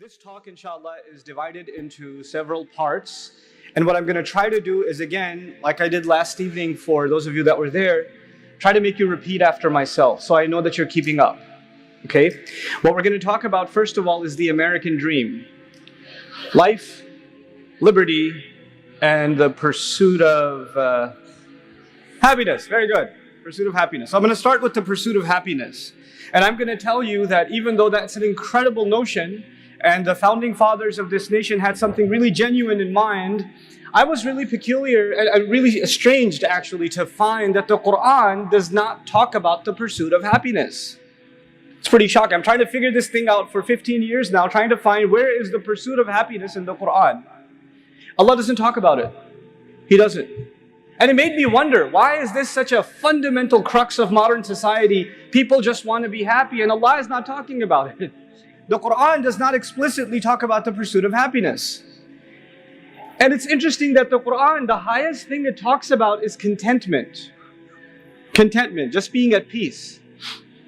This talk, inshallah, is divided into several parts. And what I'm going to try to do is, again, like I did last evening for those of you that were there, try to make you repeat after myself so I know that you're keeping up. Okay? What we're going to talk about, first of all, is the American dream. Life, liberty, and the pursuit of happiness. Very good. Pursuit of happiness. So I'm going to start with the pursuit of happiness. And I'm going to tell you that even though that's an incredible notion, and the founding fathers of this nation had something really genuine in mind, I was really peculiar and really estranged actually to find that the Quran does not talk about the pursuit of happiness. It's pretty shocking. I'm trying to figure this thing out for 15 years now, trying to find where is the pursuit of happiness in the Quran. Allah doesn't talk about it. He doesn't. And it made me wonder, why is this such a fundamental crux of modern society? People just want to be happy and Allah is not talking about it. The Quran does not explicitly talk about the pursuit of happiness. And it's interesting that the Quran, the highest thing it talks about is contentment. Contentment, just being at peace.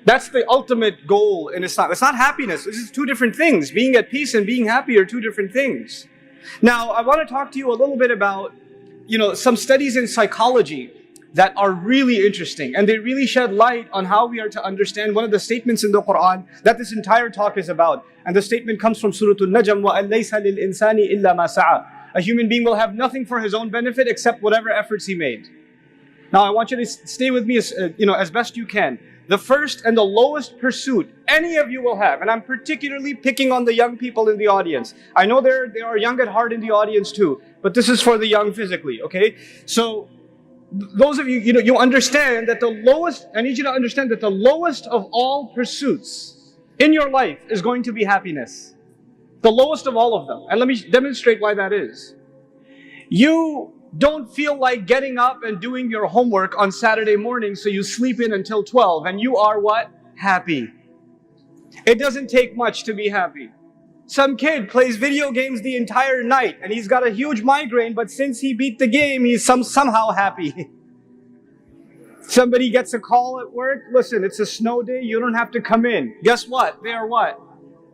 That's the ultimate goal in Islam. It's not happiness. This is two different things. Being at peace and being happy are two different things. Now, I want to talk to you a little bit about, some studies in psychology that are really interesting, and they really shed light on how we are to understand one of the statements in the Quran that this entire talk is about. And the statement comes from Surah Al-Najm, وَأَن لَيْسَ لِلْإِنسَانِ إِلَّا مَا سَعَى. A human being will have nothing for his own benefit except whatever efforts he made. Now I want you to stay with me as best you can. The first and the lowest pursuit any of you will have, and I'm particularly picking on the young people in the audience. I know there are young at heart in the audience too, but this is for the young physically, okay? So those of you, you understand that the lowest, I need you to understand that the lowest of all pursuits in your life is going to be happiness. The lowest of all of them. And let me demonstrate why that is. You don't feel like getting up and doing your homework on Saturday morning, so you sleep in until 12, and you are what? Happy. It doesn't take much to be happy. Some kid plays video games the entire night and he's got a huge migraine, but since he beat the game, he's somehow happy. Somebody gets a call at work, listen, it's a snow day, you don't have to come in. Guess what? They are what?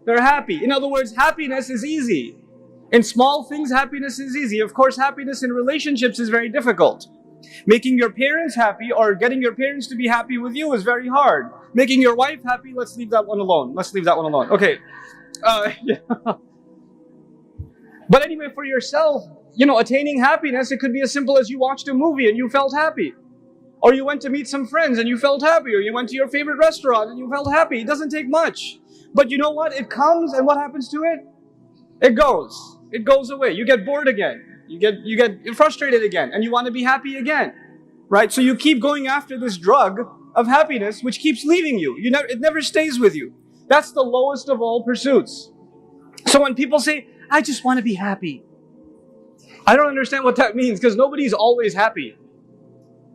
They're happy. In other words, happiness is easy. In small things, happiness is easy. Of course, happiness in relationships is very difficult. Making your parents happy or getting your parents to be happy with you is very hard. Making your wife happy, let's leave that one alone. Let's leave that one alone. Okay. Yeah. But anyway, for yourself, attaining happiness, it could be as simple as you watched a movie and you felt happy. Or you went to meet some friends and you felt happy. Or you went to your favorite restaurant and you felt happy. It doesn't take much. But you know what? It comes, and what happens to it? It goes. It goes away. You get bored again. You get frustrated again. And you want to be happy again. Right? So you keep going after this drug of happiness, which keeps leaving you. It never stays with you. That's the lowest of all pursuits. So when people say, I just want to be happy, I don't understand what that means, because nobody's always happy.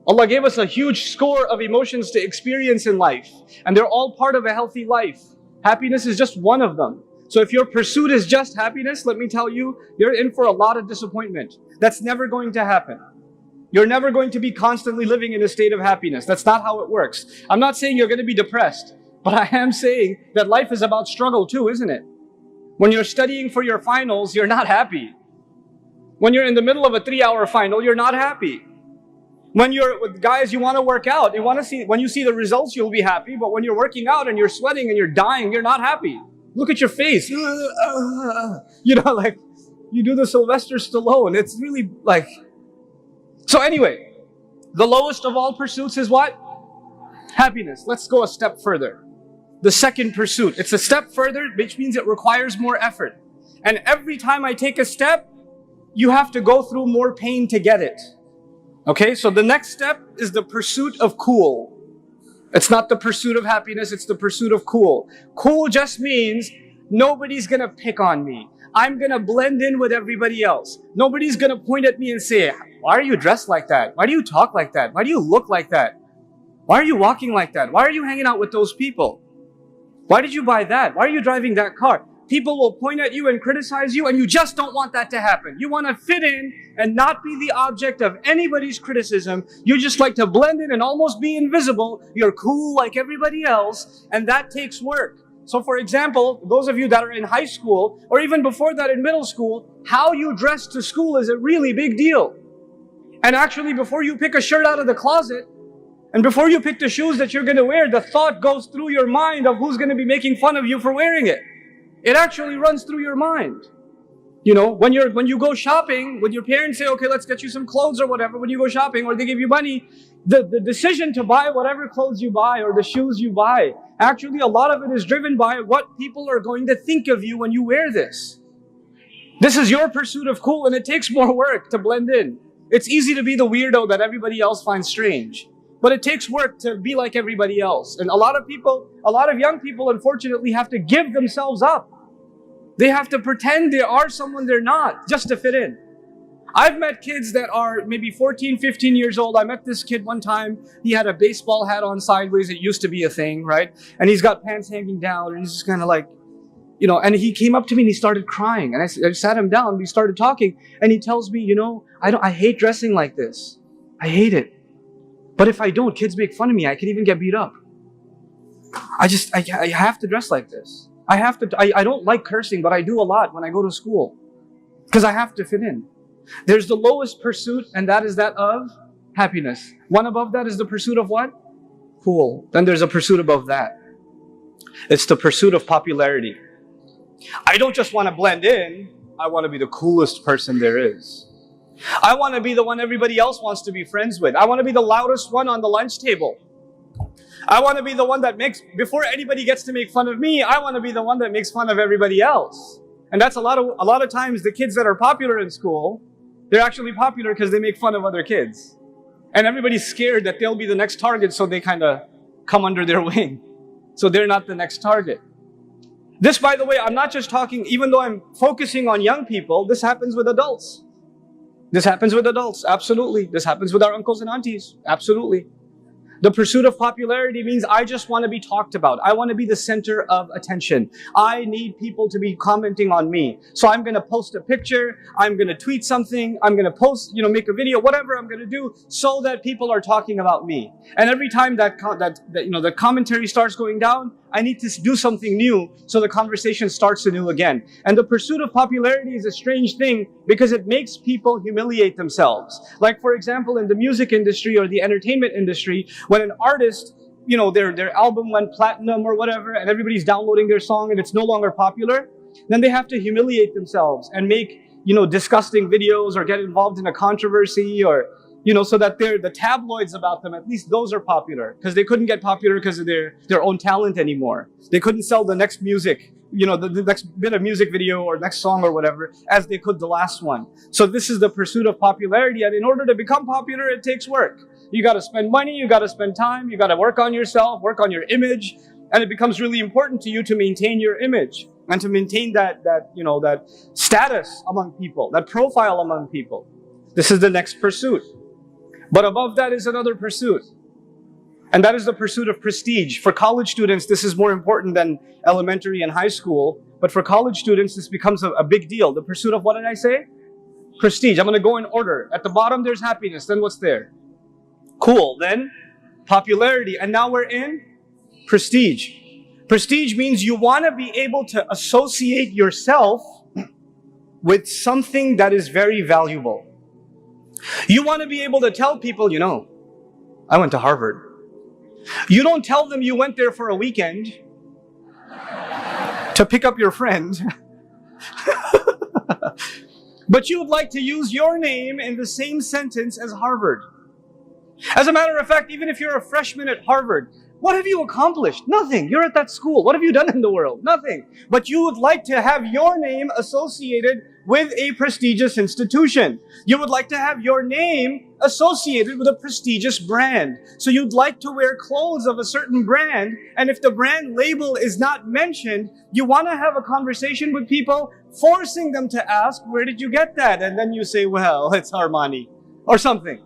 Allah gave us a huge score of emotions to experience in life, and they're all part of a healthy life. Happiness is just one of them. So if your pursuit is just happiness, let me tell you, you're in for a lot of disappointment. That's never going to happen. You're never going to be constantly living in a state of happiness. That's not how it works. I'm not saying you're going to be depressed. But I am saying that life is about struggle too, isn't it? When you're studying for your finals, you're not happy. When you're in the middle of a 3-hour final, you're not happy. When you're with guys, you want to work out. When you see the results, you'll be happy. But when you're working out and you're sweating and you're dying, you're not happy. Look at your face. Like you do the Sylvester Stallone. It's really like... So anyway, the lowest of all pursuits is what? Happiness. Let's go a step further. The second pursuit. It's a step further, which means it requires more effort. And every time I take a step, you have to go through more pain to get it. Okay, so the next step is the pursuit of cool. It's not the pursuit of happiness, it's the pursuit of cool. Cool just means nobody's gonna pick on me. I'm gonna blend in with everybody else. Nobody's gonna point at me and say, why are you dressed like that? Why do you talk like that? Why do you look like that? Why are you walking like that? Why are you hanging out with those people? Why did you buy that? Why are you driving that car? People will point at you and criticize you, and you just don't want that to happen. You want to fit in and not be the object of anybody's criticism. You just like to blend in and almost be invisible. You're cool like everybody else, and that takes work. So for example, those of you that are in high school, or even before that in middle school, how you dress to school is a really big deal. And actually, before you pick a shirt out of the closet, and before you pick the shoes that you're going to wear, the thought goes through your mind of who's going to be making fun of you for wearing it. It actually runs through your mind. You know, when you go shopping, when your parents say, okay, let's get you some clothes or whatever, when you go shopping or they give you money, the decision to buy whatever clothes you buy or the shoes you buy, actually a lot of it is driven by what people are going to think of you when you wear this. This is your pursuit of cool, and it takes more work to blend in. It's easy to be the weirdo that everybody else finds strange, but it takes work to be like everybody else. And a lot of young people, unfortunately, have to give themselves up. They have to pretend they are someone they're not just to fit in. I've met kids that are maybe 14, 15 years old. I met this kid one time. He had a baseball hat on sideways. It used to be a thing, right? And he's got pants hanging down, and he's just kind of like, you know, and he came up to me and he started crying. And I sat him down, we started talking, and he tells me, you know, I hate dressing like this. I hate it. But if I don't, kids make fun of me. I could even get beat up. I have to dress like this. I don't like cursing, but I do a lot when I go to school because I have to fit in. There's the lowest pursuit, and that is that of happiness. One above that is the pursuit of what? Cool. Then there's a pursuit above that. It's the pursuit of popularity. I don't just want to blend in. I want to be the coolest person there is. I want to be the one everybody else wants to be friends with. I want to be the loudest one on the lunch table. I want to be the one that before anybody gets to make fun of me, I want to be the one that makes fun of everybody else. And that's a lot of times the kids that are popular in school, they're actually popular because they make fun of other kids. And everybody's scared that they'll be the next target, so they kind of come under their wing. So they're not the next target. This, by the way, I'm not just talking, even though I'm focusing on young people, this happens with adults. This happens with adults, absolutely. This happens with our uncles and aunties, absolutely. The pursuit of popularity means I just want to be talked about. I want to be the center of attention. I need people to be commenting on me. So I'm going to post a picture. I'm going to tweet something. I'm going to post, make a video, whatever I'm going to do so that people are talking about me. And every time that the commentary starts going down, I need to do something new so the conversation starts anew again. And the pursuit of popularity is a strange thing because it makes people humiliate themselves. Like, for example, in the music industry or the entertainment industry, when an artist, their album went platinum or whatever, and everybody's downloading their song and it's no longer popular, then they have to humiliate themselves and make, disgusting videos or get involved in a controversy or, so that the tabloids about them, at least those are popular because they couldn't get popular because of their own talent anymore. They couldn't sell the next music, the next bit of music video or next song or whatever as they could the last one. So this is the pursuit of popularity. And in order to become popular, it takes work. You got to spend money, you got to spend time, you got to work on yourself, work on your image. And it becomes really important to you to maintain your image and to maintain that status among people, that profile among people. This is the next pursuit. But above that is another pursuit. And that is the pursuit of prestige. For college students, this is more important than elementary and high school. But for college students, this becomes a big deal. The pursuit of, what did I say? Prestige. I'm going to go in order. At the bottom, there's happiness. Then what's there? Cool. Then popularity. And now we're in prestige. Prestige means you want to be able to associate yourself with something that is very valuable. You want to be able to tell people, I went to Harvard. You don't tell them you went there for a weekend to pick up your friend. But you would like to use your name in the same sentence as Harvard. As a matter of fact, even if you're a freshman at Harvard, what have you accomplished? Nothing. You're at that school. What have you done in the world? Nothing. But you would like to have your name associated with a prestigious institution. You would like to have your name associated with a prestigious brand. So you'd like to wear clothes of a certain brand, and if the brand label is not mentioned, you want to have a conversation with people, forcing them to ask, where did you get that? And then you say, well, it's Armani or something.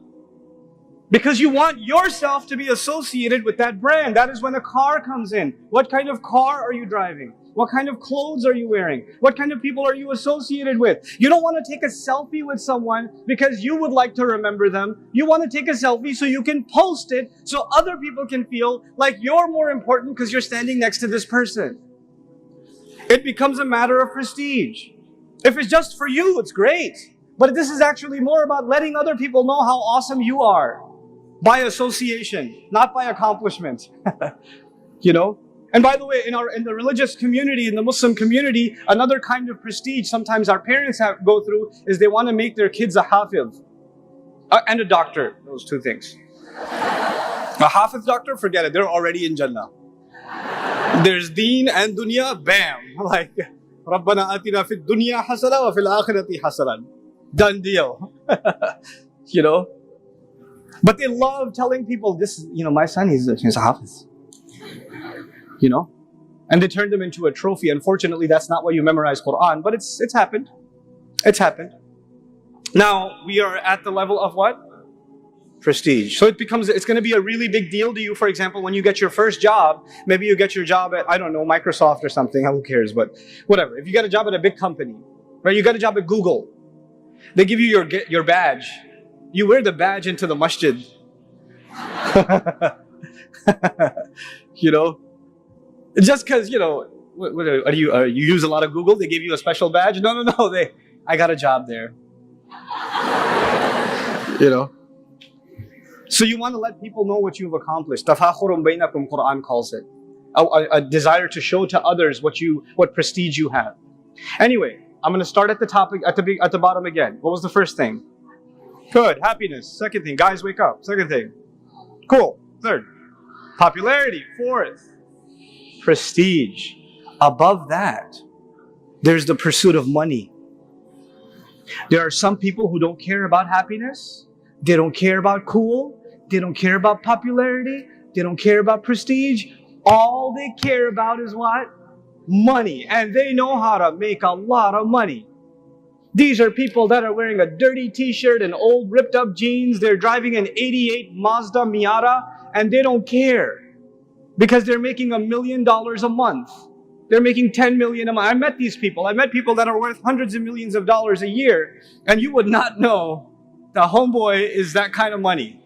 Because you want yourself to be associated with that brand. That is when a car comes in. What kind of car are you driving? What kind of clothes are you wearing? What kind of people are you associated with? You don't want to take a selfie with someone because you would like to remember them. You want to take a selfie so you can post it so other people can feel like you're more important because you're standing next to this person. It becomes a matter of prestige. If it's just for you, it's great. But this is actually more about letting other people know how awesome you are. By association, not by accomplishment. You know? And by the way, in the religious community, in the Muslim community, another kind of prestige sometimes our parents go through is they want to make their kids a hafiz. And a doctor, those two things. A hafiz doctor, forget it, they're already in Jannah. There's deen and dunya, bam. Like, Rabbana atina fid dunya hasana wa fil akhirati hasanan. Done deal. You know? But they love telling people, this, my son, he's a hafiz. You know? And they turn them into a trophy. Unfortunately, that's not why you memorize Quran, but it's happened. It's happened. Now, we are at the level of what? Prestige. So it's going to be a really big deal to you, for example, when you get your first job. Maybe you get your job at, I don't know, Microsoft or something, who cares, but whatever. If you get a job at a big company, right? You got a job at Google. They give you your badge. You wear the badge into the masjid. You know? Just because, what you use a lot of Google, they give you a special badge? No, I got a job there. You know? So you want to let people know what you've accomplished. Tafakhurun bainakum, Quran calls it. A desire to show to others what prestige you have. Anyway, I'm going to start at the topic, at the bottom again. What was the first thing? Good, happiness. Second thing, guys, wake up. Second thing. Cool. Third, popularity. Fourth, prestige. Above that, there's the pursuit of money. There are some people who don't care about happiness. They don't care about cool. They don't care about popularity. They don't care about prestige. All they care about is what? Money. And they know how to make a lot of money. These are people that are wearing a dirty t-shirt and old ripped up jeans. They're driving an 88 Mazda Miata and they don't care. Because they're making $1 million a month. They're making 10 million a month. I met these people. I met people that are worth hundreds of millions of dollars a year. And you would not know the homeboy is that kind of money.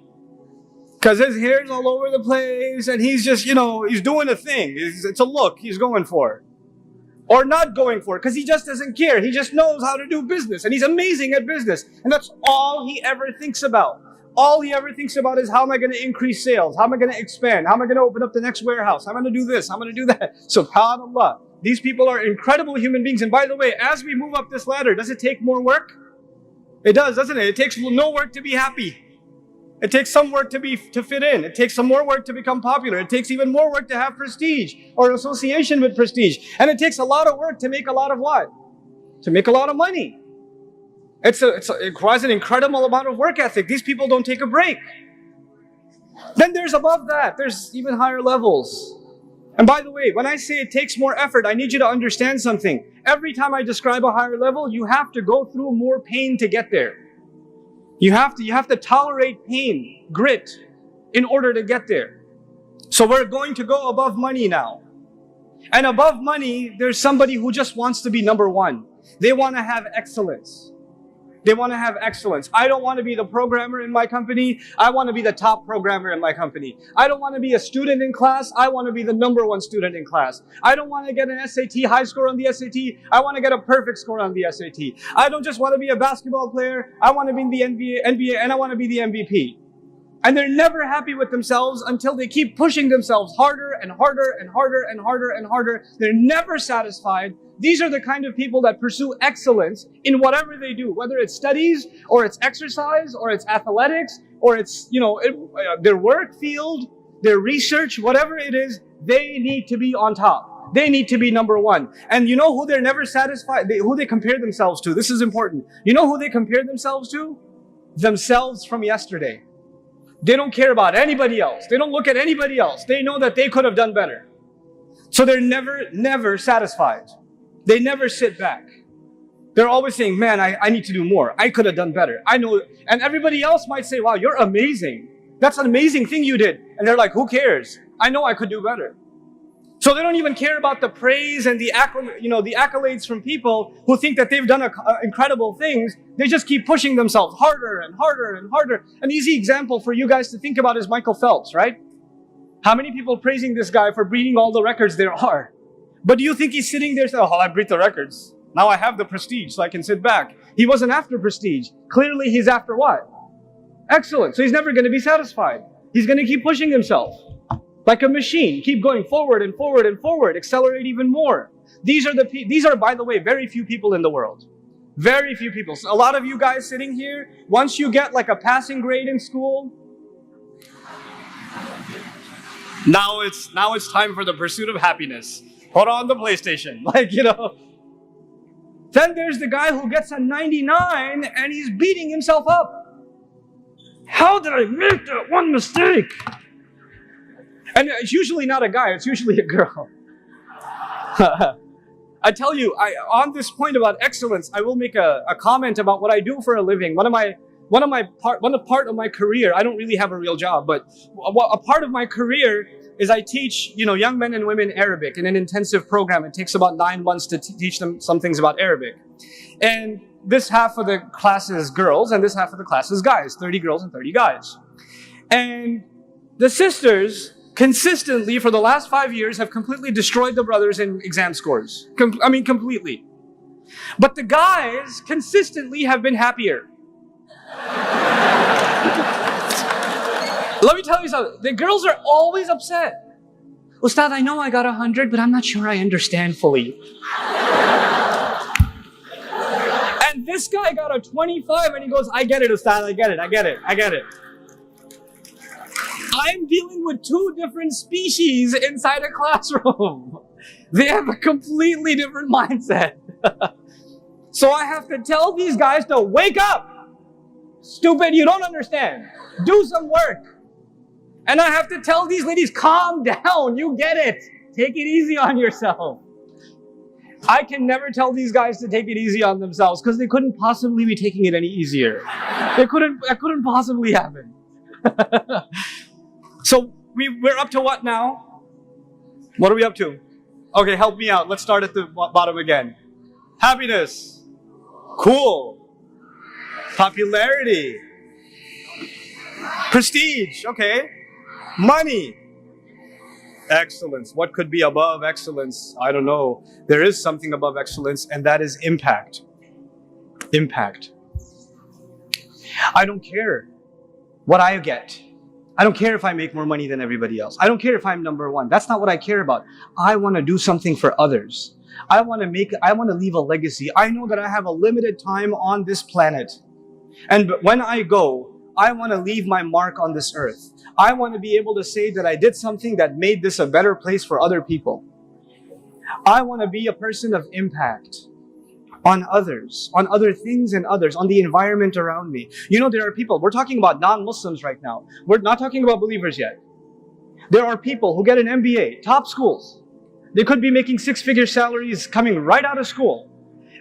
Because his hair's all over the place and he's just, he's doing a thing. It's a look he's going for. Or not going for it, because he just doesn't care. He just knows how to do business. And he's amazing at business. And that's all he ever thinks about. All he ever thinks about is, how am I going to increase sales? How am I going to expand? How am I going to open up the next warehouse? How am I going to do this? How am I going to do that? SubhanAllah. These people are incredible human beings. And by the way, as we move up this ladder, does it take more work? It does, doesn't it? It takes no work to be happy. It takes some work to fit in. It takes some more work to become popular. It takes even more work to have prestige or association with prestige. And it takes a lot of work to make a lot of what? To make a lot of money. It requires an incredible amount of work ethic. These people don't take a break. Then there's above that. There's even higher levels. And by the way, when I say it takes more effort, I need you to understand something. Every time I describe a higher level, you have to go through more pain to get there. You have to tolerate pain, grit, in order to get there. So we're going to go above money now. And above money, there's somebody who just wants to be number one. They want to have excellence. They want to have excellence. I don't want to be the programmer in my company. I want to be the top programmer in my company. I don't want to be a student in class. I want to be the number one student in class. I don't want to get an SAT high score on the SAT. I want to get a perfect score on the SAT. I don't just want to be a basketball player. I want to be in the NBA, and I want to be the MVP. And they're never happy with themselves until they keep pushing themselves harder and harder and harder and harder and harder. They're never satisfied. These are the kind of people that pursue excellence in whatever they do, whether it's studies or it's exercise or it's athletics or it's, their work field, their research, whatever it is, they need to be on top. They need to be number one. And you know who they're never satisfied, who they compare themselves to? This is important. You know who they compare themselves to? Themselves from yesterday. They don't care about anybody else. They don't look at anybody else. They know that they could have done better. So they're never satisfied. They never sit back. They're always saying, man, I need to do more. I could have done better. I know. And everybody else might say, wow, you're amazing. That's an amazing thing you did. And they're like, who cares? I know I could do better. So they don't even care about the praise and the accolades from people who think that they've done incredible things. They just keep pushing themselves harder and harder and harder. An easy example for you guys to think about is Michael Phelps, right? How many people praising this guy for beating all the records there are? But do you think he's sitting there saying, oh, I beat the records. Now I have the prestige, so I can sit back. He wasn't after prestige. Clearly, he's after what? Excellence. So he's never going to be satisfied. He's going to keep pushing himself. Like a machine. Keep going forward and forward and forward. Accelerate even more. These are, by the way, very few people in the world. Very few people. So a lot of you guys sitting here, once you get like a passing grade in school, now it's time for the pursuit of happiness. Put on the PlayStation. Then there's the guy who gets a 99 and he's beating himself up. How did I make that one mistake? And it's usually not a guy, it's usually a girl. I tell you, on this point about excellence, I will make a comment about what I do for a living. One part of my career, I don't really have a real job, but a part of my career is I teach, young men and women Arabic in an intensive program. It takes about 9 months to teach them some things about Arabic. And this half of the class is girls, and this half of the class is guys, 30 girls and 30 guys. And the sisters consistently, for the last 5 years, have completely destroyed the brothers in exam scores. Completely. But the guys consistently have been happier. Let me tell you something. The girls are always upset. Ustad, I know I got 100, but I'm not sure I understand fully. And this guy got a 25 and he goes, I get it, Ustad, I get it. I'm dealing with 2 different species inside a classroom. They have a completely different mindset. So I have to tell these guys to wake up. Stupid, you don't understand. Do some work. And I have to tell these ladies, calm down, you get it. Take it easy on yourself. I can never tell these guys to take it easy on themselves because they couldn't possibly be taking it any easier. That couldn't possibly happen. So we're up to what now? What are we up to? Okay, help me out. Let's start at the bottom again. Happiness. Cool. Popularity. Prestige. Okay. Money. Excellence. What could be above excellence? I don't know. There is something above excellence, and that is impact. Impact. I don't care what I get. I don't care if I make more money than everybody else. I don't care if I'm number one. That's not what I care about. I want to do something for others. I want to leave a legacy. I know that I have a limited time on this planet. And when I go, I want to leave my mark on this earth. I want to be able to say that I did something that made this a better place for other people. I want to be a person of impact on others, on other things and others, on the environment around me. There are people, we're talking about non-Muslims right now. We're not talking about believers yet. There are people who get an MBA, top schools. They could be making 6-figure salaries coming right out of school.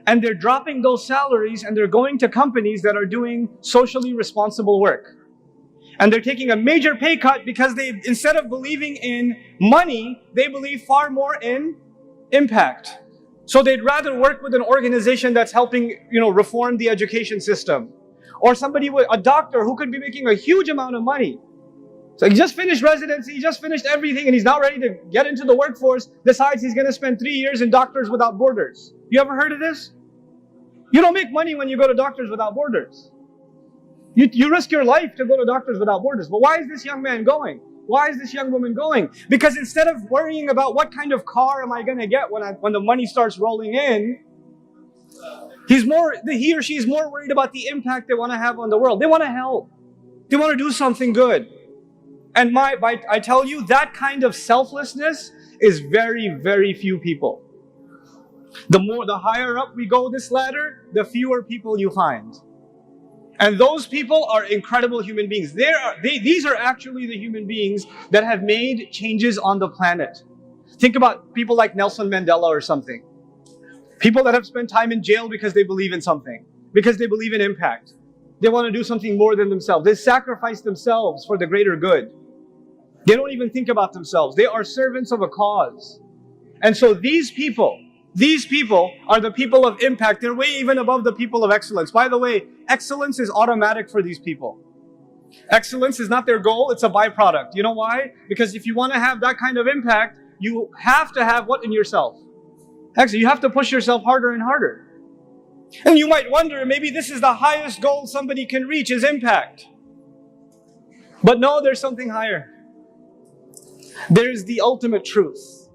And they're dropping those salaries and they're going to companies that are doing socially responsible work. And they're taking a major pay cut because instead of believing in money, they believe far more in impact. So they'd rather work with an organization that's helping, reform the education system. Or a doctor who could be making a huge amount of money. So he just finished residency, he just finished everything, and he's not ready to get into the workforce, decides he's going to spend 3 years in Doctors Without Borders. You ever heard of this? You don't make money when you go to Doctors Without Borders. You risk your life to go to Doctors Without Borders. But why is this young man going? Why is this young woman going? Because instead of worrying about what kind of car am I going to get when the money starts rolling in, he or she is more worried about the impact they want to have on the world. They want to help. They want to do something good. And I tell you, that kind of selflessness is very, very few people. The higher up we go this ladder, the fewer people you find. And those people are incredible human beings. These are actually the human beings that have made changes on the planet. Think about people like Nelson Mandela or something. People that have spent time in jail because they believe in something, because they believe in impact. They want to do something more than themselves. They sacrifice themselves for the greater good. They don't even think about themselves. They are servants of a cause. And so these people are the people of impact. They're way even above the people of excellence. By the way, excellence is automatic for these people. Excellence is not their goal, it's a byproduct. You know why? Because if you want to have that kind of impact, you have to have what in yourself? Actually, you have to push yourself harder and harder. And you might wonder, maybe this is the highest goal somebody can reach, is impact. But no, there's something higher. There's the ultimate truth.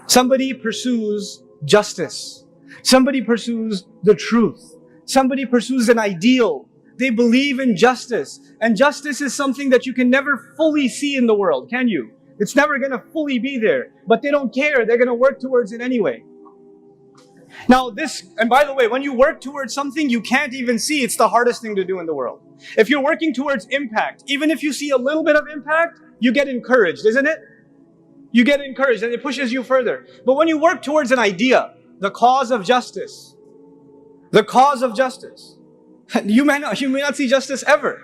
Somebody pursues justice. Somebody pursues the truth. Somebody pursues an ideal. They believe in justice. And justice is something that you can never fully see in the world, can you? It's never going to fully be there. But they don't care. They're going to work towards it anyway. Now and by the way, when you work towards something you can't even see, it's the hardest thing to do in the world. If you're working towards impact, even if you see a little bit of impact, you get encouraged, isn't it? You get encouraged and it pushes you further. But when you work towards an idea, the cause of justice, you may not see justice ever.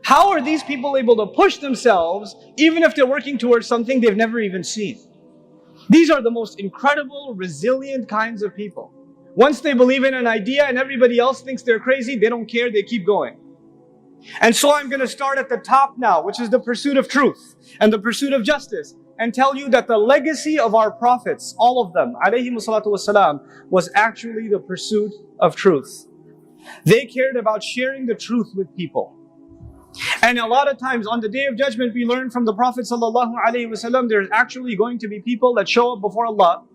How are these people able to push themselves even if they're working towards something they've never even seen? These are the most incredible, resilient kinds of people. Once they believe in an idea and everybody else thinks they're crazy, they don't care, they keep going. And so I'm going to start at the top now, which is the pursuit of truth and the pursuit of justice, and tell you that the legacy of our prophets, all of them, alayhimu salatu wassalam, was actually the pursuit of truth. They cared about sharing the truth with people. And a lot of times on the Day of Judgment, we learn from the Prophet ﷺ, there's actually going to be people that show up before Allah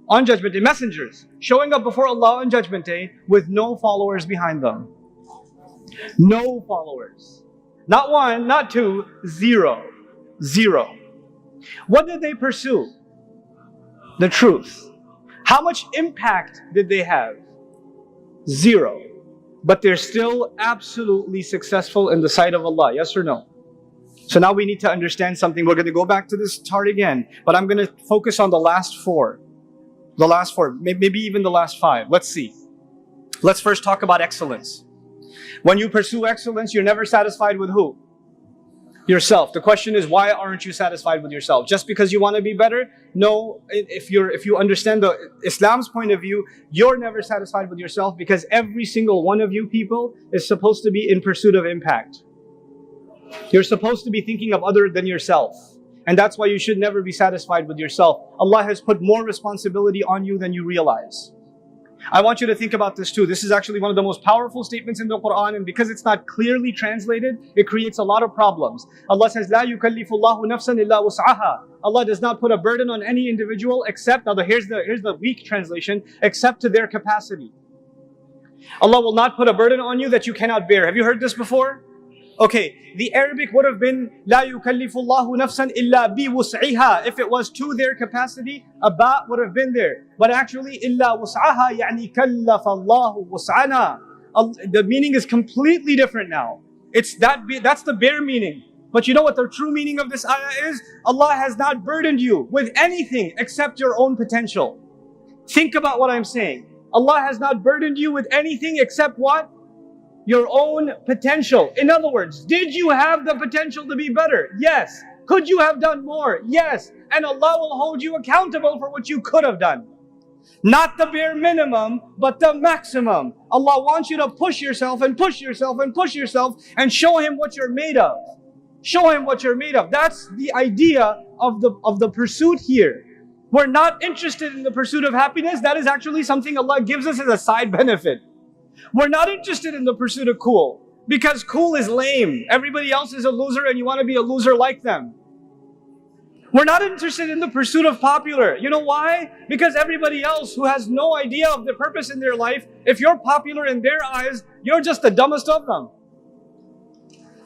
on Judgment Day, messengers, showing up before Allah on Judgment Day with no followers behind them. No followers. Not one, not two, zero. What did they pursue? The truth. How much impact did they have? Zero. But they're still absolutely successful in the sight of Allah, yes or no? So now we need to understand something. We're going to go back to this chart again, but I'm going to focus on the last four. Maybe even the last five. Let's see. Let's first talk about excellence. When you pursue excellence, you're never satisfied with who? Yourself. The question is, why aren't you satisfied with yourself? Just because you want to be better? No, if you understand the Islam's point of view, you're never satisfied with yourself because every single one of you people is supposed to be in pursuit of impact. You're supposed to be thinking of other than yourself. And that's why you should never be satisfied with yourself. Allah has put more responsibility on you than you realize. I want you to think about this too. This is actually one of the most powerful statements in the Quran, and because it's not clearly translated, it creates a lot of problems. Allah says, "La yukallifu Allahu nafsan illa wus'aha." Allah does not put a burden on any individual except, now here's the weak translation, except to their capacity. Allah will not put a burden on you that you cannot bear. Have you heard this before? Okay, the Arabic would have been "La yukallifu Allahu nafsan illa bi wus'iha." If it was to their capacity, a ba would have been there. But actually, "illa wus'aha" yani kallafa Allahu wus'ana. The meaning is completely different now. That's the bare meaning. But you know what the true meaning of this ayah is? Allah has not burdened you with anything except your own potential. Think about what I'm saying. Allah has not burdened you with anything except what? Your own potential. In other words, did you have the potential to be better? Yes. Could you have done more? Yes. And Allah will hold you accountable for what you could have done. Not the bare minimum, but the maximum. Allah wants you to push yourself and push yourself and push yourself and show Him what you're made of. Show Him what you're made of. That's the idea of the pursuit here. We're not interested in the pursuit of happiness. That is actually something Allah gives us as a side benefit. We're not interested in the pursuit of cool, because cool is lame. Everybody else is a loser and you want to be a loser like them. We're not interested in the pursuit of popular. You know why? Because everybody else who has no idea of the purpose in their life, if you're popular in their eyes, you're just the dumbest of them.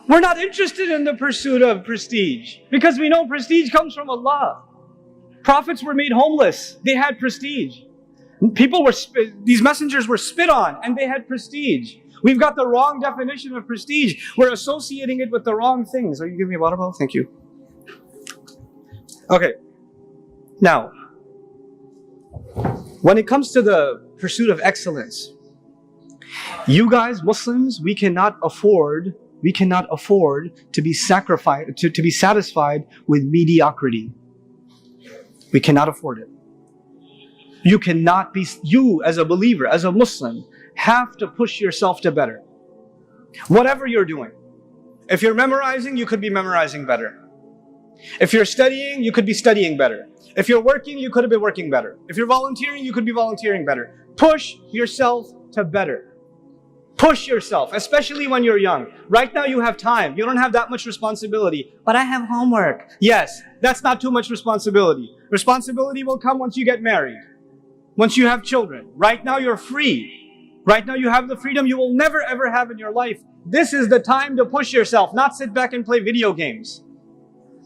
We're not interested in the pursuit of prestige, because we know prestige comes from Allah. Prophets were made homeless. They had prestige. These messengers were spit on and they had prestige. We've got the wrong definition of prestige. We're associating it with the wrong things. Are you giving me a water bottle? Thank you. Okay. Now, when it comes to the pursuit of excellence, you guys, Muslims, we cannot afford to be satisfied with mediocrity. We cannot afford it. You as a believer, as a Muslim, have to push yourself to better. Whatever you're doing. If you're memorizing, you could be memorizing better. If you're studying, you could be studying better. If you're working, you could have been working better. If you're volunteering, you could be volunteering better. Push yourself to better. Push yourself, especially when you're young. Right now you have time. You don't have that much responsibility. But I have homework. Yes, that's not too much responsibility. Responsibility will come once you get married. Once you have children. Right now you're free. Right now you have the freedom you will never ever have in your life. This is the time to push yourself, not sit back and play video games.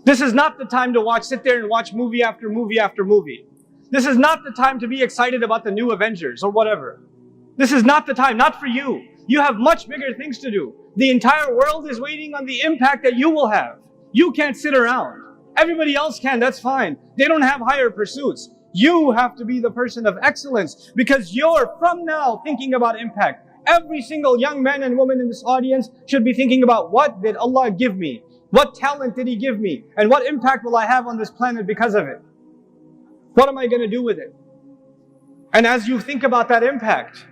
This is not the time to sit there and watch movie after movie after movie. This is not the time to be excited about the new Avengers or whatever. This is not the time, not for you. You have much bigger things to do. The entire world is waiting on the impact that you will have. You can't sit around. Everybody else can, that's fine. They don't have higher pursuits. You have to be the person of excellence because you're from now thinking about impact. Every single young man and woman in this audience should be thinking about what did Allah give me? What talent did He give me? And what impact will I have on this planet because of it? What am I going to do with it? And as you think about that impact,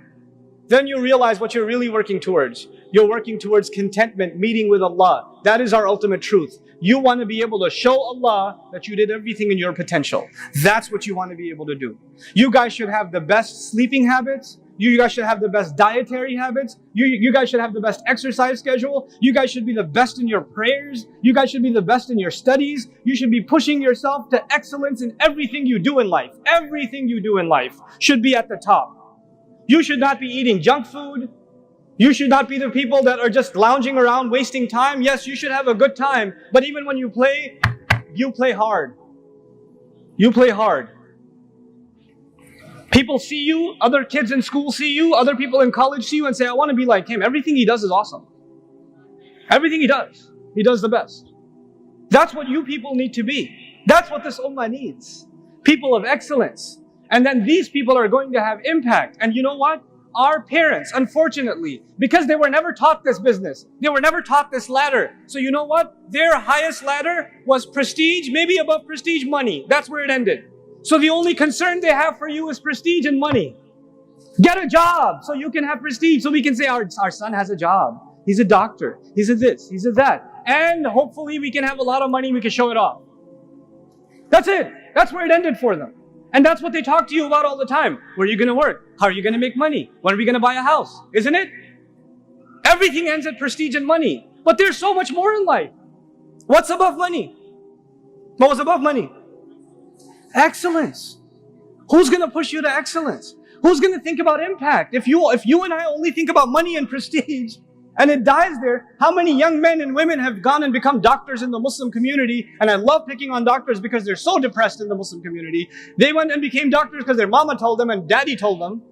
then you realize what you're really working towards. You're working towards contentment, meeting with Allah. That is our ultimate truth. You want to be able to show Allah that you did everything in your potential. That's what you want to be able to do. You guys should have the best sleeping habits. You guys should have the best dietary habits. You guys should have the best exercise schedule. You guys should be the best in your prayers. You guys should be the best in your studies. You should be pushing yourself to excellence in everything you do in life. Everything you do in life should be at the top. You should not be eating junk food. You should not be the people that are just lounging around wasting time. Yes, you should have a good time. But even when you play hard. You play hard. People see you, other kids in school see you, other people in college see you and say, I want to be like him. Everything he does is awesome. Everything he does the best. That's what you people need to be. That's what this ummah needs. People of excellence. And then these people are going to have impact. And you know what? Our parents, unfortunately, because they were never taught this business, they were never taught this ladder. So you know what? Their highest ladder was prestige, maybe above prestige, money. That's where it ended. So the only concern they have for you is prestige and money. Get a job so you can have prestige, so we can say our son has a job. He's a doctor. He's a this. He's a that. And hopefully we can have a lot of money. We can show it off. That's it. That's where it ended for them. And that's what they talk to you about all the time. Where are you going to work? How are you going to make money? When are we going to buy a house? Isn't it? Everything ends at prestige and money. But there's so much more in life. What's above money? What was above money? Excellence. Who's going to push you to excellence? Who's going to think about impact? If you and I only think about money and prestige, and it dies there, how many young men and women have gone and become doctors in the Muslim community? And I love picking on doctors because they're so depressed in the Muslim community. They went and became doctors because their mama told them and daddy told them.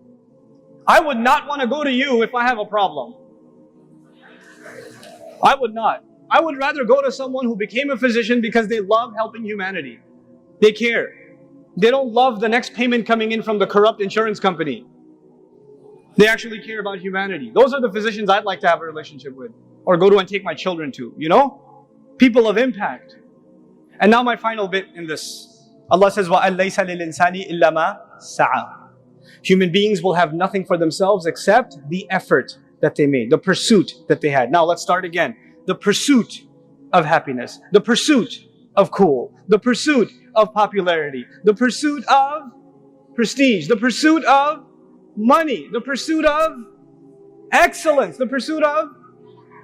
I would not want to go to you if I have a problem. I would not. I would rather go to someone who became a physician because they love helping humanity. They care. They don't love the next payment coming in from the corrupt insurance company. They actually care about humanity. Those are the physicians I'd like to have a relationship with. Or go to and take my children to, you know? People of impact. And now my final bit in this. Allah says, وَأَن لَيْسَ لِلْإِنسَانِ إِلَّا مَا سَعَى. Human beings will have nothing for themselves except the effort that they made, the pursuit that they had. Now let's start again. The pursuit of happiness. The pursuit of cool. The pursuit of popularity. The pursuit of prestige. The pursuit of money, the pursuit of excellence, the pursuit of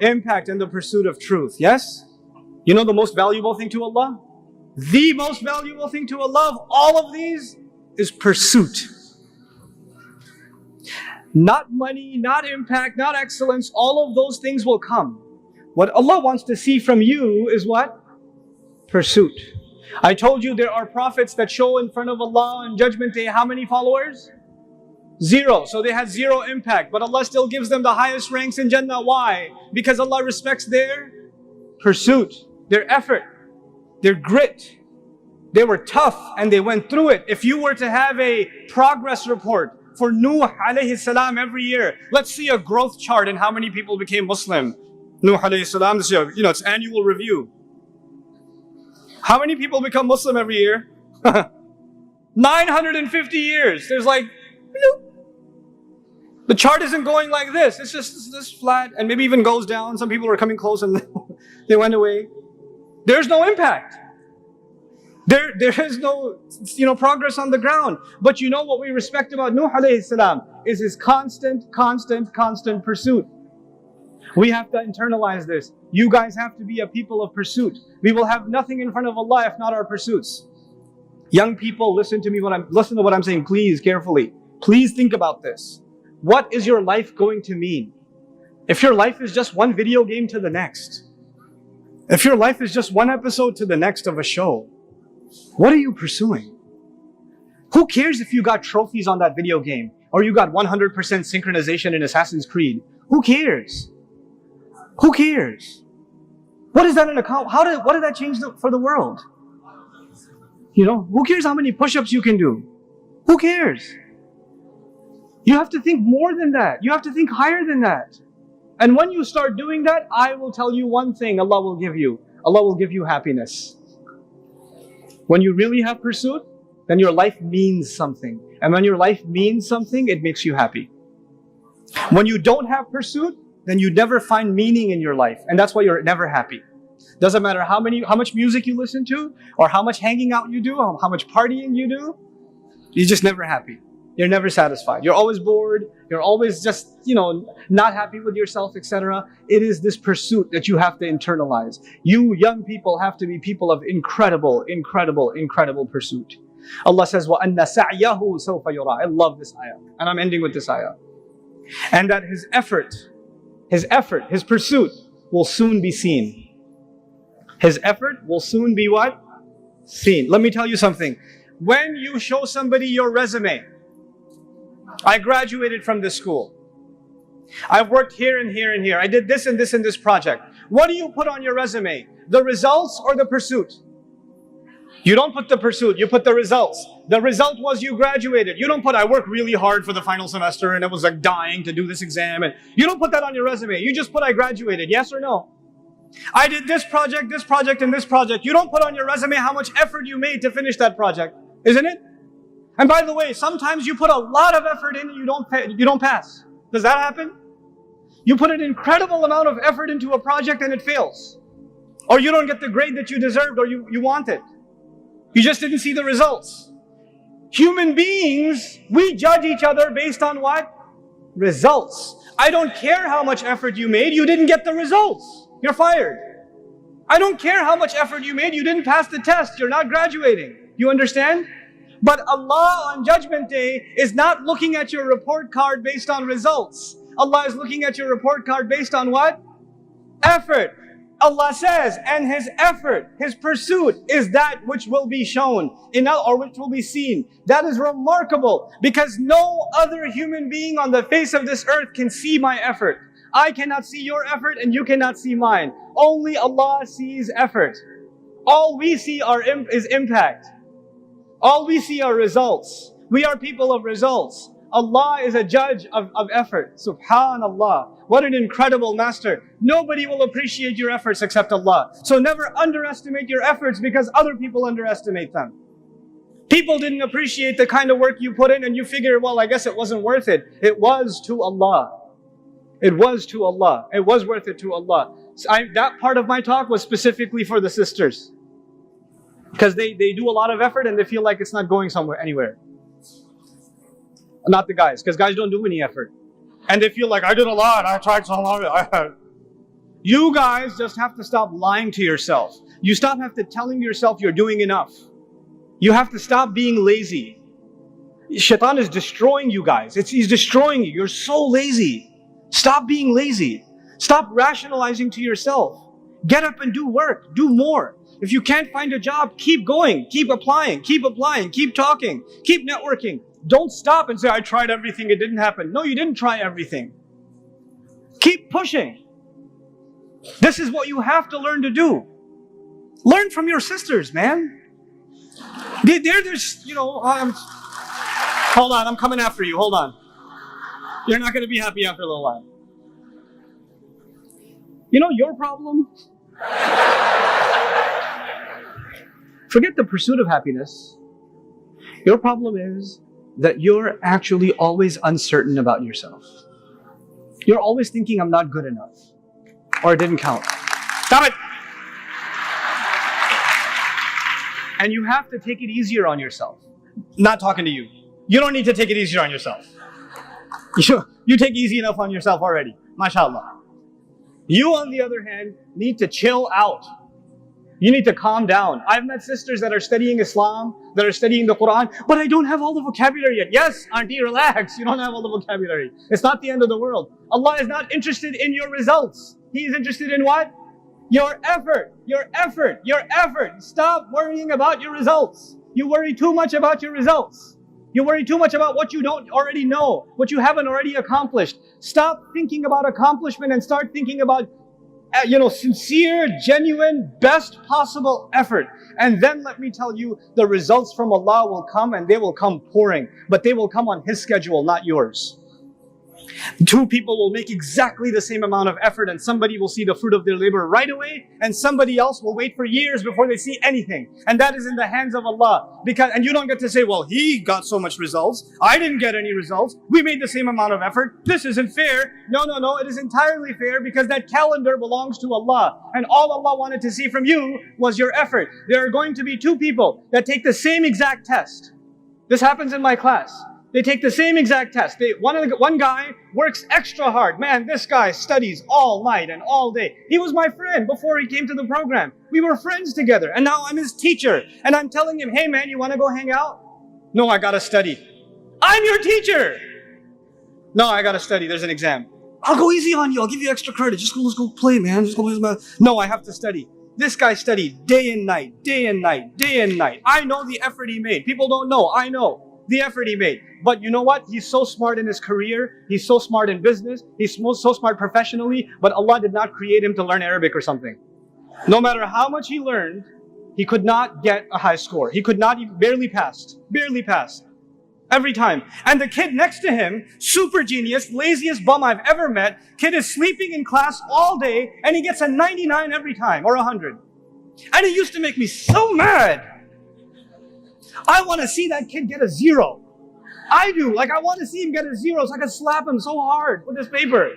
impact, and the pursuit of truth. Yes? You know the most valuable thing to Allah? The most valuable thing to Allah of all of these is pursuit. Not money, not impact, not excellence. All of those things will come. What Allah wants to see from you is what? Pursuit. I told you there are prophets that show in front of Allah on Judgment Day how many followers? 0. So they had 0 impact. But Allah still gives them the highest ranks in Jannah. Why? Because Allah respects their pursuit, their effort, their grit. They were tough and they went through it. If you were to have a progress report for Nuh alayhi salam every year, let's see a growth chart in how many people became Muslim. Nuh alayhi salam, this year, it's annual review. How many people become Muslim every year? 950 years. There's like, the chart isn't going like this. It's just this flat and maybe even goes down. Some people are coming close and they went away. There's no impact. There is no, progress on the ground. But you know what we respect about Nuh alayhi salam is his constant pursuit. We have to internalize this. You guys have to be a people of pursuit. We will have nothing in front of Allah if not our pursuits. Young people, listen to what I'm saying, please, carefully. Please think about this. What is your life going to mean? If your life is just one video game to the next, if your life is just one episode to the next of a show, what are you pursuing? Who cares if you got trophies on that video game or you got 100% synchronization in Assassin's Creed? Who cares? Who cares? What is that an account? What did that change for the world? Who cares how many push-ups you can do? Who cares? You have to think more than that. You have to think higher than that. And when you start doing that, I will tell you one thing Allah will give you. Allah will give you happiness. When you really have pursuit, then your life means something. And when your life means something, it makes you happy. When you don't have pursuit, then you never find meaning in your life. And that's why you're never happy. Doesn't matter how much music you listen to, or how much hanging out you do, or how much partying you do, you're just never happy. You're never satisfied. You're always bored. You're always just, not happy with yourself, etc. It is this pursuit that you have to internalize. You young people have to be people of incredible pursuit. Allah says, وَأَنَّ سَعْيَهُ سَوْفَ يُرَى. I love this ayah. And I'm ending with this ayah. And that his effort, his pursuit will soon be seen. His effort will soon be what? Seen. Let me tell you something. When you show somebody your resume, I graduated from this school. I've worked here and here and here. I did this and this and this project. What do you put on your resume? The results or the pursuit? You don't put the pursuit, you put the results. The result was you graduated. You don't put, I worked really hard for the final semester and it was like dying to do this exam. And you don't put that on your resume. You just put, I graduated. Yes or no? I did this project, and this project. You don't put on your resume how much effort you made to finish that project, isn't it? And by the way, sometimes you put a lot of effort in and you don't pass. Does that happen? You put an incredible amount of effort into a project and it fails. Or you don't get the grade that you deserved or you wanted. You just didn't see the results. Human beings, we judge each other based on what? Results. I don't care how much effort you made, you didn't get the results. You're fired. I don't care how much effort you made, you didn't pass the test, you're not graduating. You understand? But Allah on Judgment Day is not looking at your report card based on results. Allah is looking at your report card based on what? Effort. Allah says, and his effort, his pursuit is that which will be shown, or which will be seen. That is remarkable because no other human being on the face of this earth can see my effort. I cannot see your effort and you cannot see mine. Only Allah sees effort. All we see is impact. All we see are results. We are people of results. Allah is a judge of effort. Subhanallah. What an incredible master. Nobody will appreciate your efforts except Allah. So never underestimate your efforts because other people underestimate them. People didn't appreciate the kind of work you put in and you figure, well, I guess it wasn't worth it. It was to Allah. It was to Allah. It was worth it to Allah. So that part of my talk was specifically for the sisters. Because they do a lot of effort and they feel like it's not going anywhere. Not the guys, because guys don't do any effort. And they feel like, I did a lot, I tried so long. You guys just have to stop lying to yourself. You have to telling yourself you're doing enough. You have to stop being lazy. Shaitan is destroying you guys. He's destroying you. You're so lazy. Stop being lazy. Stop rationalizing to yourself. Get up and do work. Do more. If you can't find a job, keep going. Keep applying. Keep talking. Keep networking. Don't stop and say, I tried everything, it didn't happen. No, you didn't try everything. Keep pushing. This is what you have to learn to do. Learn from your sisters, man. They're just, hold on, I'm coming after you, hold on. You're not going to be happy after a little while. Your problem? Forget the pursuit of happiness. Your problem is that you're actually always uncertain about yourself. You're always thinking, I'm not good enough. Or it didn't count. Stop it! And you have to take it easier on yourself. Not talking to you. You don't need to take it easier on yourself. You take easy enough on yourself already. MashaAllah. You, on the other hand, need to chill out. You need to calm down. I've met sisters that are studying Islam, that are studying the Quran, but I don't have all the vocabulary yet. Yes, auntie, relax. You don't have all the vocabulary. It's not the end of the world. Allah is not interested in your results. He is interested in what? Your effort. Your effort. Your effort. Stop worrying about your results. You worry too much about your results. You worry too much about what you don't already know, what you haven't already accomplished. Stop thinking about accomplishment and start thinking about sincere, genuine, best possible effort. And then let me tell you, the results from Allah will come, and they will come pouring. But they will come on His schedule, not yours. Two people will make exactly the same amount of effort, and somebody will see the fruit of their labor right away, and somebody else will wait for years before they see anything. And that is in the hands of Allah. And you don't get to say, well, he got so much results, I didn't get any results, we made the same amount of effort, this isn't fair. No, it is entirely fair, because that calendar belongs to Allah, and all Allah wanted to see from you was your effort. There are going to be two people that take the same exact test. This happens in my class. They take the same exact test. One guy works extra hard. Man, this guy studies all night and all day. He was my friend before he came to the program. We were friends together, and now I'm his teacher. And I'm telling him, hey man, you want to go hang out? No, I gotta study. I'm your teacher! No, I gotta study. There's an exam. I'll go easy on you. I'll give you extra credit. Let's go play, man. Just go play math. No, I have to study. This guy studied day and night, day and night, day and night. I know the effort he made. People don't know. I know the effort he made. But you know what? He's so smart in his career. He's so smart in business. He's so smart professionally. But Allah did not create him to learn Arabic or something. No matter how much he learned, he could not get a high score. He could not, barely passed. Barely passed. Every time. And the kid next to him, super genius, laziest bum I've ever met. Kid is sleeping in class all day, and he gets a 99 every time, or 100. And it used to make me so mad. I want to see that kid get a 0. I do. I want to see him get a 0 so I can slap him so hard with this paper.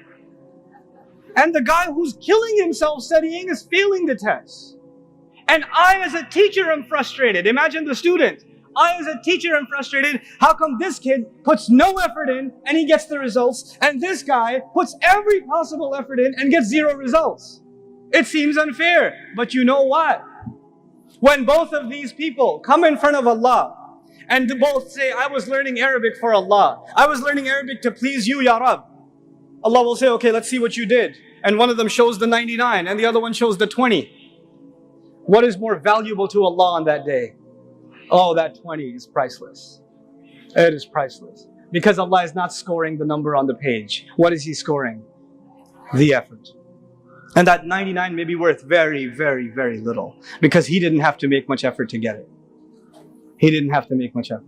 And the guy who's killing himself studying is failing the test. And I, as a teacher, am frustrated. Imagine the student. I, as a teacher, am frustrated. How come this kid puts no effort in and he gets the results, and this guy puts every possible effort in and gets 0 results? It seems unfair. But you know what? When both of these people come in front of Allah and both say, I was learning Arabic for Allah. I was learning Arabic to please you, Ya Rab. Allah will say, okay, let's see what you did. And one of them shows the 99 and the other one shows the 20. What is more valuable to Allah on that day? Oh, that 20 is priceless. It is priceless. Because Allah is not scoring the number on the page. What is He scoring? The effort. And that 99 may be worth very, very, very little. Because he didn't have to make much effort to get it. He didn't have to make much effort.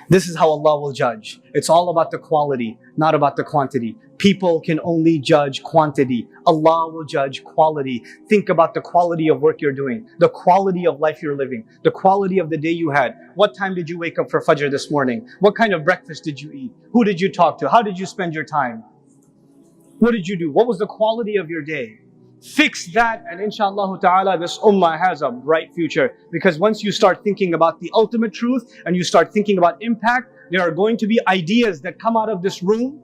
This is how Allah will judge. It's all about the quality, not about the quantity. People can only judge quantity. Allah will judge quality. Think about the quality of work you're doing, the quality of life you're living, the quality of the day you had. What time did you wake up for Fajr this morning? What kind of breakfast did you eat? Who did you talk to? How did you spend your time? What did you do? What was the quality of your day? Fix that, and inshallah ta'ala, this ummah has a bright future. Because once you start thinking about the ultimate truth and you start thinking about impact, there are going to be ideas that come out of this room.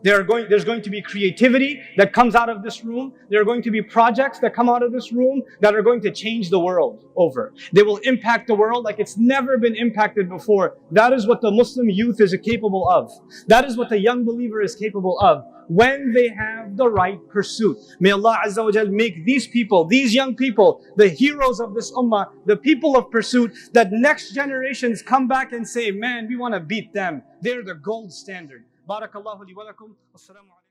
There's going to be creativity that comes out of this room. There are going to be projects that come out of this room that are going to change the world over. They will impact the world like it's never been impacted before. That is what the Muslim youth is capable of. That is what the young believer is capable of when they have the right pursuit. May Allah Azza wa Jal make these people, these young people, the heroes of this ummah, the people of pursuit, that next generations come back and say, man, we want to beat them. They're the gold standard. Barakallahu li wa lakum. Assalamu alaikum.